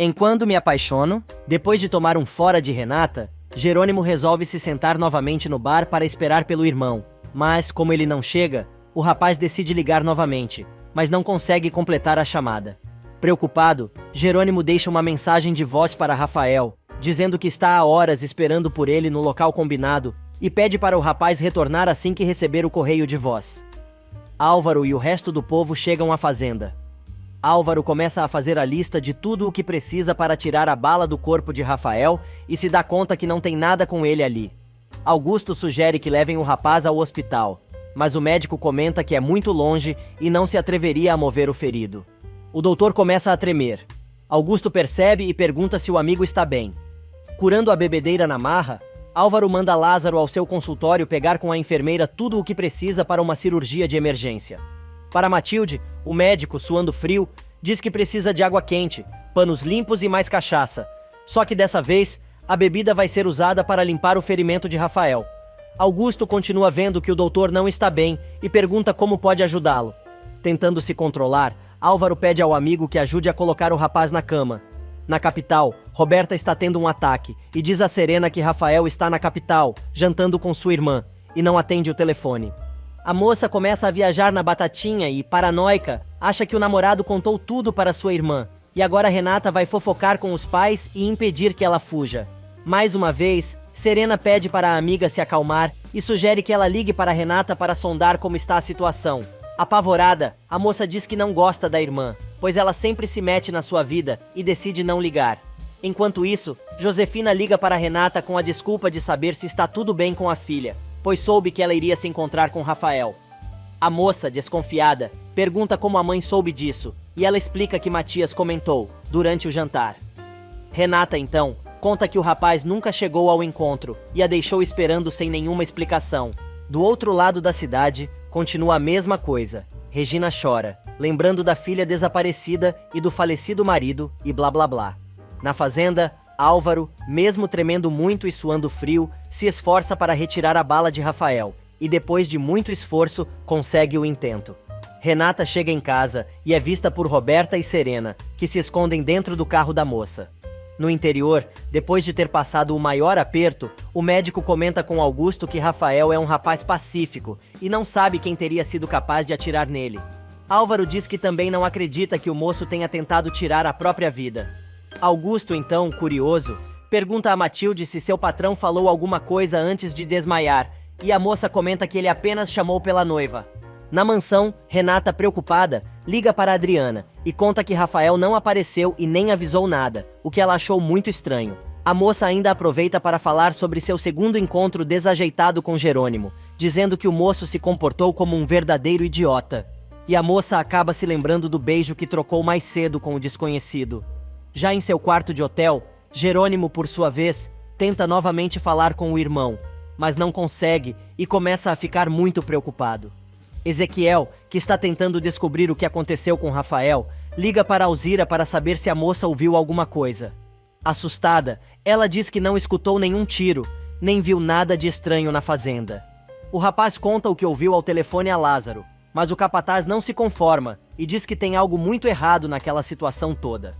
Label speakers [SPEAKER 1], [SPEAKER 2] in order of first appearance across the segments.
[SPEAKER 1] Enquanto me apaixono, depois de tomar um fora de Renata, Jerônimo resolve se sentar novamente no bar para esperar pelo irmão. Mas, como ele não chega, o rapaz decide ligar novamente, mas não consegue completar a chamada. Preocupado, Jerônimo deixa uma mensagem de voz para Rafael, dizendo que está há horas esperando por ele no local combinado e pede para o rapaz retornar assim que receber o correio de voz. Álvaro e o resto do povo chegam à fazenda. Álvaro começa a fazer a lista de tudo o que precisa para tirar a bala do corpo de Rafael e se dá conta que não tem nada com ele ali. Augusto sugere que levem o rapaz ao hospital, mas o médico comenta que é muito longe e não se atreveria a mover o ferido. O doutor começa a tremer. Augusto percebe e pergunta se o amigo está bem. Curando a bebedeira na marra, Álvaro manda Lázaro ao seu consultório pegar com a enfermeira tudo o que precisa para uma cirurgia de emergência. Para Matilde, o médico, suando frio, diz que precisa de água quente, panos limpos e mais cachaça. Só que dessa vez, a bebida vai ser usada para limpar o ferimento de Rafael. Augusto continua vendo que o doutor não está bem e pergunta como pode ajudá-lo. Tentando se controlar, Álvaro pede ao amigo que ajude a colocar o rapaz na cama. Na capital, Roberta está tendo um ataque e diz a Serena que Rafael está na capital, jantando com sua irmã, e não atende o telefone. A moça começa a viajar na batatinha e, paranoica, acha que o namorado contou tudo para sua irmã, e agora Renata vai fofocar com os pais e impedir que ela fuja. Mais uma vez, Serena pede para a amiga se acalmar e sugere que ela ligue para Renata para sondar como está a situação. Apavorada, a moça diz que não gosta da irmã, pois ela sempre se mete na sua vida e decide não ligar. Enquanto isso, Josefina liga para Renata com a desculpa de saber se está tudo bem com a filha, pois soube que ela iria se encontrar com Rafael. A moça, desconfiada, pergunta como a mãe soube disso, e ela explica que Matias comentou, durante o jantar. Renata, então, conta que o rapaz nunca chegou ao encontro e a deixou esperando sem nenhuma explicação. Do outro lado da cidade, continua a mesma coisa. Regina chora, lembrando da filha desaparecida e do falecido marido e blá blá blá. Na fazenda, Álvaro, mesmo tremendo muito e suando frio, se esforça para retirar a bala de Rafael, e depois de muito esforço, consegue o intento. Renata chega em casa e é vista por Roberta e Serena, que se escondem dentro do carro da moça. No interior, depois de ter passado o maior aperto, o médico comenta com Augusto que Rafael é um rapaz pacífico e não sabe quem teria sido capaz de atirar nele. Álvaro diz que também não acredita que o moço tenha tentado tirar a própria vida. Augusto, então, curioso, pergunta a Matilde se seu patrão falou alguma coisa antes de desmaiar, e a moça comenta que ele apenas chamou pela noiva. Na mansão, Renata, preocupada, liga para Adriana e conta que Rafael não apareceu e nem avisou nada, o que ela achou muito estranho. A moça ainda aproveita para falar sobre seu segundo encontro desajeitado com Jerônimo, dizendo que o moço se comportou como um verdadeiro idiota. E a moça acaba se lembrando do beijo que trocou mais cedo com o desconhecido. Já em seu quarto de hotel, Jerônimo, por sua vez, tenta novamente falar com o irmão, mas não consegue e começa a ficar muito preocupado. Ezequiel, que está tentando descobrir o que aconteceu com Rafael, liga para Alzira para saber se a moça ouviu alguma coisa. Assustada, ela diz que não escutou nenhum tiro, nem viu nada de estranho na fazenda. O rapaz conta o que ouviu ao telefone a Lázaro, mas o capataz não se conforma e diz que tem algo muito errado naquela situação toda.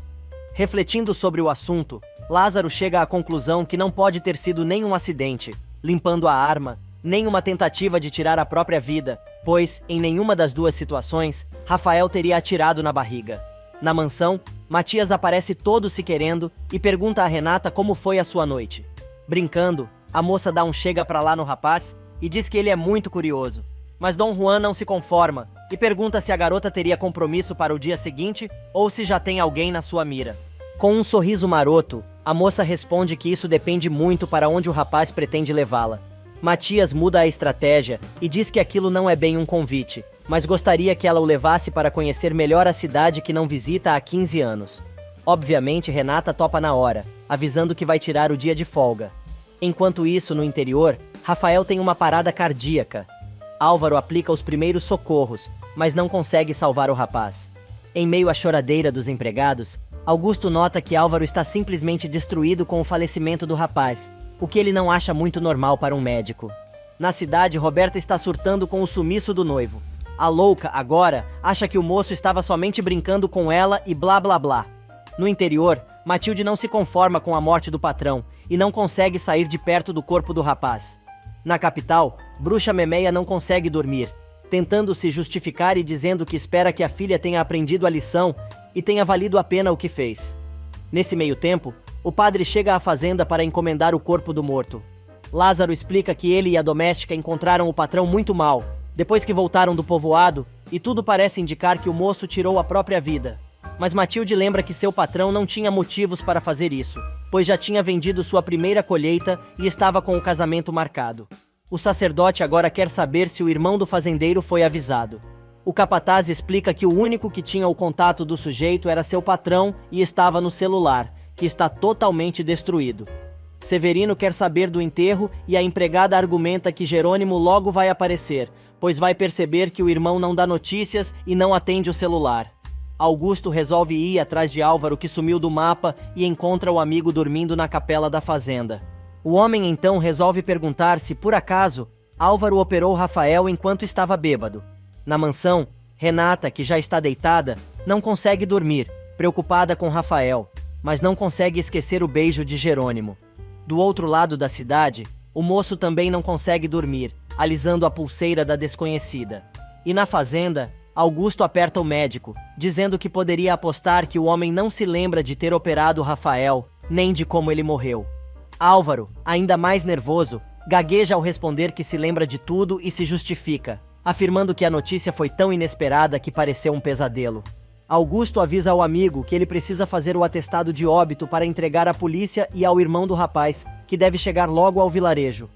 [SPEAKER 1] Refletindo sobre o assunto, Lázaro chega à conclusão que não pode ter sido nenhum acidente, limpando a arma, nem uma tentativa de tirar a própria vida, pois, em nenhuma das duas situações, Rafael teria atirado na barriga. Na mansão, Matias aparece todo se querendo e pergunta a Renata como foi a sua noite. Brincando, a moça dá um chega pra lá no rapaz e diz que ele é muito curioso. Mas Dom Juan não se conforma e pergunta se a garota teria compromisso para o dia seguinte ou se já tem alguém na sua mira. Com um sorriso maroto, a moça responde que isso depende muito para onde o rapaz pretende levá-la. Matias muda a estratégia e diz que aquilo não é bem um convite, mas gostaria que ela o levasse para conhecer melhor a cidade que não visita há 15 anos. Obviamente, Renata topa na hora, avisando que vai tirar o dia de folga. Enquanto isso, no interior, Rafael tem uma parada cardíaca. Álvaro aplica os primeiros socorros, mas não consegue salvar o rapaz. Em meio à choradeira dos empregados, Augusto nota que Álvaro está simplesmente destruído com o falecimento do rapaz, o que ele não acha muito normal para um médico. Na cidade, Roberta está surtando com o sumiço do noivo. A louca, agora, acha que o moço estava somente brincando com ela e blá blá blá. No interior, Matilde não se conforma com a morte do patrão e não consegue sair de perto do corpo do rapaz. Na capital, Bruxa Memeia não consegue dormir, tentando se justificar e dizendo que espera que a filha tenha aprendido a lição e tenha valido a pena o que fez. Nesse meio tempo, o padre chega à fazenda para encomendar o corpo do morto. Lázaro explica que ele e a doméstica encontraram o patrão muito mal, depois que voltaram do povoado, e tudo parece indicar que o moço tirou a própria vida. Mas Matilde lembra que seu patrão não tinha motivos para fazer isso, pois já tinha vendido sua primeira colheita e estava com o casamento marcado. O sacerdote agora quer saber se o irmão do fazendeiro foi avisado. O capataz explica que o único que tinha o contato do sujeito era seu patrão e estava no celular, que está totalmente destruído. Severino quer saber do enterro e a empregada argumenta que Jerônimo logo vai aparecer, pois vai perceber que o irmão não dá notícias e não atende o celular. Augusto resolve ir atrás de Álvaro, que sumiu do mapa, e encontra o amigo dormindo na capela da fazenda. O homem então resolve perguntar se, por acaso, Álvaro operou Rafael enquanto estava bêbado. Na mansão, Renata, que já está deitada, não consegue dormir, preocupada com Rafael, mas não consegue esquecer o beijo de Jerônimo. Do outro lado da cidade, o moço também não consegue dormir, alisando a pulseira da desconhecida. E na fazenda, Augusto aperta o médico, dizendo que poderia apostar que o homem não se lembra de ter operado Rafael, nem de como ele morreu. Álvaro, ainda mais nervoso, gagueja ao responder que se lembra de tudo e se justifica, afirmando que a notícia foi tão inesperada que pareceu um pesadelo. Augusto avisa ao amigo que ele precisa fazer o atestado de óbito para entregar à polícia e ao irmão do rapaz, que deve chegar logo ao vilarejo.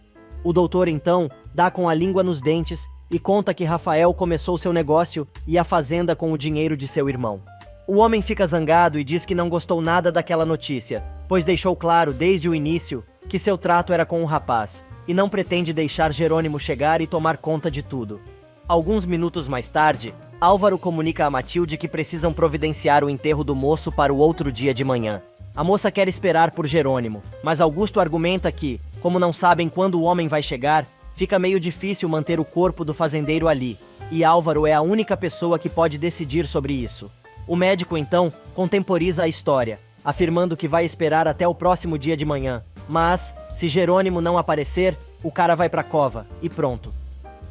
[SPEAKER 1] O doutor, então, dá com a língua nos dentes e conta que Rafael começou seu negócio e a fazenda com o dinheiro de seu irmão. O homem fica zangado e diz que não gostou nada daquela notícia, pois deixou claro desde o início que seu trato era com o rapaz, e não pretende deixar Jerônimo chegar e tomar conta de tudo. Alguns minutos mais tarde, Álvaro comunica a Matilde que precisam providenciar o enterro do moço para o outro dia de manhã. A moça quer esperar por Jerônimo, mas Augusto argumenta que, como não sabem quando o homem vai chegar, fica meio difícil manter o corpo do fazendeiro ali, e Álvaro é a única pessoa que pode decidir sobre isso. O médico, então, contemporiza a história, afirmando que vai esperar até o próximo dia de manhã, mas, se Jerônimo não aparecer, o cara vai pra cova, e pronto.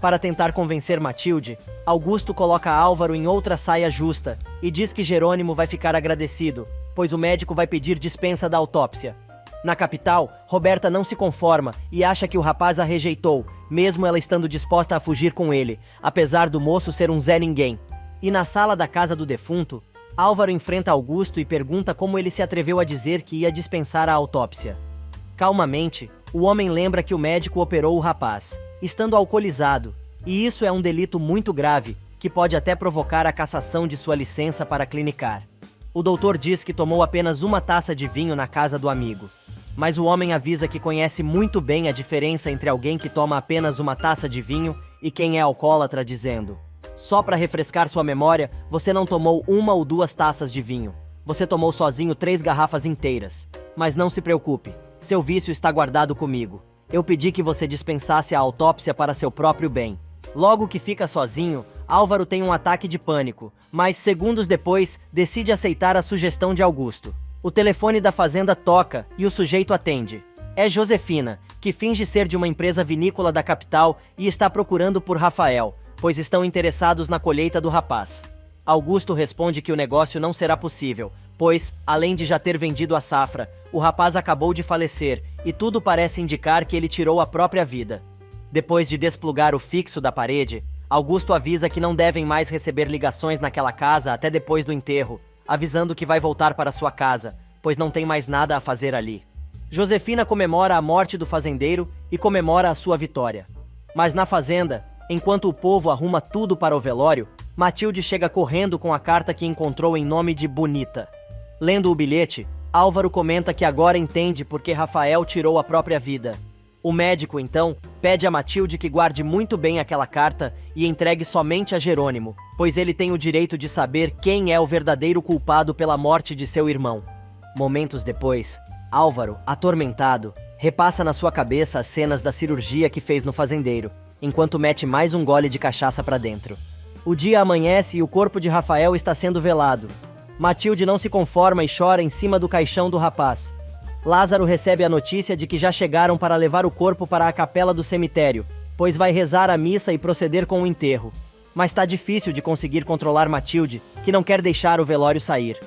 [SPEAKER 1] Para tentar convencer Matilde, Augusto coloca Álvaro em outra saia justa e diz que Jerônimo vai ficar agradecido, pois o médico vai pedir dispensa da autópsia. Na capital, Roberta não se conforma e acha que o rapaz a rejeitou, mesmo ela estando disposta a fugir com ele, apesar do moço ser um Zé Ninguém. E na sala da casa do defunto, Álvaro enfrenta Augusto e pergunta como ele se atreveu a dizer que ia dispensar a autópsia. Calmamente, o homem lembra que o médico operou o rapaz, estando alcoolizado, e isso é um delito muito grave, que pode até provocar a cassação de sua licença para clinicar. O doutor diz que tomou apenas uma taça de vinho na casa do amigo, mas o homem avisa que conhece muito bem a diferença entre alguém que toma apenas uma taça de vinho e quem é alcoólatra, dizendo: só para refrescar sua memória, você não tomou uma ou duas taças de vinho. Você tomou sozinho 3 garrafas inteiras. Mas não se preocupe, seu vício está guardado comigo. Eu pedi que você dispensasse a autópsia para seu próprio bem. Logo que fica sozinho, Álvaro tem um ataque de pânico, mas segundos depois decide aceitar a sugestão de Augusto. O telefone da fazenda toca e o sujeito atende. É Josefina, que finge ser de uma empresa vinícola da capital e está procurando por Rafael, pois estão interessados na colheita do rapaz. Augusto responde que o negócio não será possível, pois, além de já ter vendido a safra, o rapaz acabou de falecer e tudo parece indicar que ele tirou a própria vida. Depois de desplugar o fixo da parede, Augusto avisa que não devem mais receber ligações naquela casa até depois do enterro, avisando que vai voltar para sua casa, pois não tem mais nada a fazer ali. Josefina comemora a morte do fazendeiro e comemora a sua vitória. Mas na fazenda, enquanto o povo arruma tudo para o velório, Matilde chega correndo com a carta que encontrou em nome de Bonita. Lendo o bilhete, Álvaro comenta que agora entende por que Rafael tirou a própria vida. O médico, então, pede a Matilde que guarde muito bem aquela carta e entregue somente a Jerônimo, pois ele tem o direito de saber quem é o verdadeiro culpado pela morte de seu irmão. Momentos depois, Álvaro, atormentado, repassa na sua cabeça as cenas da cirurgia que fez no fazendeiro, enquanto mete mais um gole de cachaça para dentro. O dia amanhece e o corpo de Rafael está sendo velado. Matilde não se conforma e chora em cima do caixão do rapaz. Lázaro recebe a notícia de que já chegaram para levar o corpo para a capela do cemitério, pois vai rezar a missa e proceder com o enterro. Mas tá difícil de conseguir controlar Matilde, que não quer deixar o velório sair.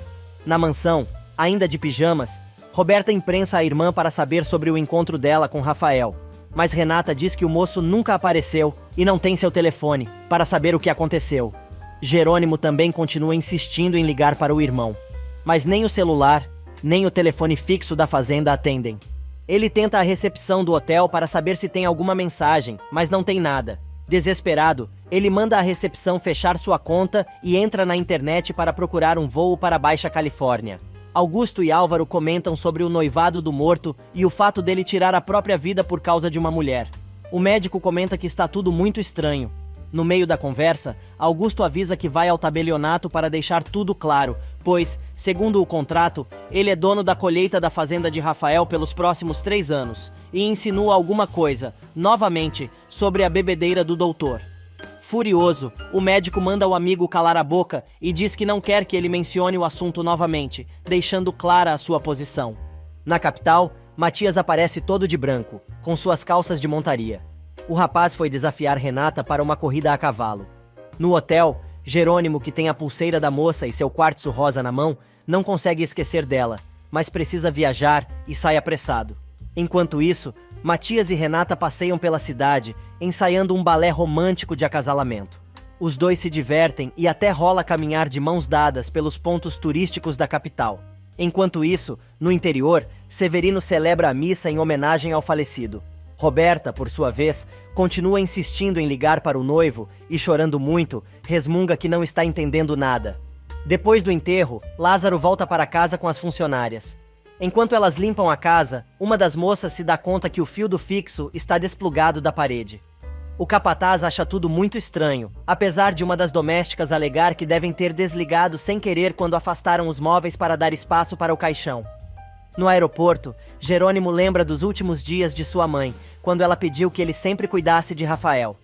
[SPEAKER 1] Na mansão, ainda de pijamas, Roberta imprensa a irmã para saber sobre o encontro dela com Rafael. Mas Renata diz que o moço nunca apareceu e não tem seu telefone para saber o que aconteceu. Jerônimo também continua insistindo em ligar para o irmão. Mas nem o celular, nem o telefone fixo da fazenda atendem. Ele tenta a recepção do hotel para saber se tem alguma mensagem, mas não tem nada. Desesperado, ele manda a recepção fechar sua conta e entra na internet para procurar um voo para Baixa Califórnia. Augusto e Álvaro comentam sobre o noivado do morto e o fato dele tirar a própria vida por causa de uma mulher. O médico comenta que está tudo muito estranho. No meio da conversa, Augusto avisa que vai ao tabelionato para deixar tudo claro, pois, segundo o contrato, ele é dono da colheita da fazenda de Rafael pelos próximos 3 anos, e insinua alguma coisa, novamente, sobre a bebedeira do doutor. Furioso, o médico manda o amigo calar a boca e diz que não quer que ele mencione o assunto novamente, deixando clara a sua posição. Na capital, Matias aparece todo de branco, com suas calças de montaria. O rapaz foi desafiar Renata para uma corrida a cavalo. No hotel, Jerônimo, que tem a pulseira da moça e seu quartzo rosa na mão, não consegue esquecer dela, mas precisa viajar e sai apressado. Enquanto isso, Matias e Renata passeiam pela cidade, ensaiando um balé romântico de acasalamento. Os dois se divertem e até rola caminhar de mãos dadas pelos pontos turísticos da capital. Enquanto isso, no interior, Severino celebra a missa em homenagem ao falecido. Roberta, por sua vez, continua insistindo em ligar para o noivo e, chorando muito, resmunga que não está entendendo nada. Depois do enterro, Lázaro volta para casa com as funcionárias. Enquanto elas limpam a casa, uma das moças se dá conta que o fio do fixo está desplugado da parede. O capataz acha tudo muito estranho, apesar de uma das domésticas alegar que devem ter desligado sem querer quando afastaram os móveis para dar espaço para o caixão. No aeroporto, Jerônimo lembra dos últimos dias de sua mãe, quando ela pediu que ele sempre cuidasse de Rafael.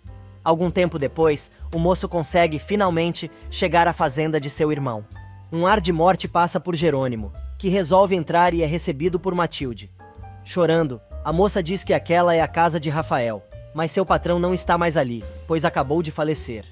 [SPEAKER 1] Algum tempo depois, o moço consegue, finalmente, chegar à fazenda de seu irmão. Um ar de morte passa por Jerônimo, que resolve entrar e é recebido por Matilde. Chorando, a moça diz que aquela é a casa de Rafael, mas seu patrão não está mais ali, pois acabou de falecer.